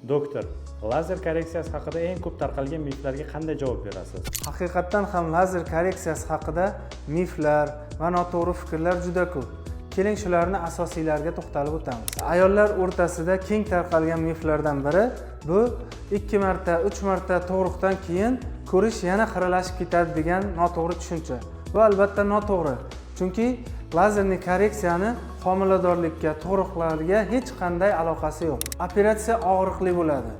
Doktor, lazer korreksiyasi haqida eng ko'p tarqalgan miflarga qanday javob berasiz? Haqiqatan ham lazer korreksiyasi haqida miflar va noto'g'ri fikrlar juda ko'p. Keling shularni asosiylariga to'xtalib o'tamiz. Ayollar o'rtasida keng tarqalgan miflardan biri bu 2 marta, 3 marta tug'ruqdan keyin ko'rish yana xiralashib ketadi degan noto'g'ri tushuncha. Bu albatta noto'g'ri. Chunki lazerli korreksiyani homiladorlikka, tug'ruqlarga hech qanday aloqasi yo'q. Operatsiya og'riqli bo'ladi.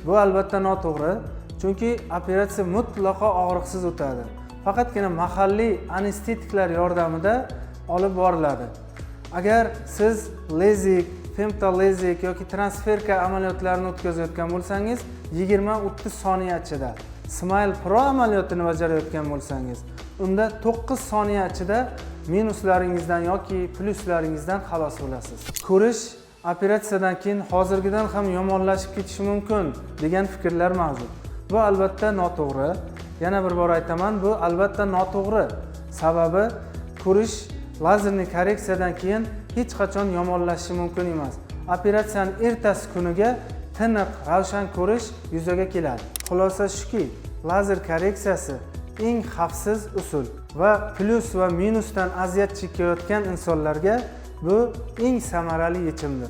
Bu albatta noto'g'ri. Chunki operatsiya mutlaqo og'riqsiz o'tadi. Faqatgina mahalliy anestetiklar yordamida olib boriladi. Agar siz lezik, femtollezik yoki transferka amaliyotlarini o'tkazayotgan bo'lsangiz, 20-30 soniya ichida, Smile Pro amaliyotini bajarayotgan bo'lsangiz, unda 9 soniya ichida minuslaringizdan yoki pluslaringizdan xalos bo'lasiz. Ko'rish operatsiyadan keyin hozirgidan ham yomonlashib ketishi mumkin degan fikrlar mavjud. Bu albatta noto'g'ri. Yana bir bor aytaman, bu albatta noto'g'ri. Sababi ko'rish lazerli korreksiyadan keyin hech qachon yomonlashishi mumkin emas. Operatsiyaning ertasi kuniga tiniq, ravshan ko'rish yuzaga keladi. Xulosa shuki, lazer korreksiyasi eng xavfsiz usul va plus va minusdan aziyat chekayotgan insonlarga bu eng samarali yechimdir.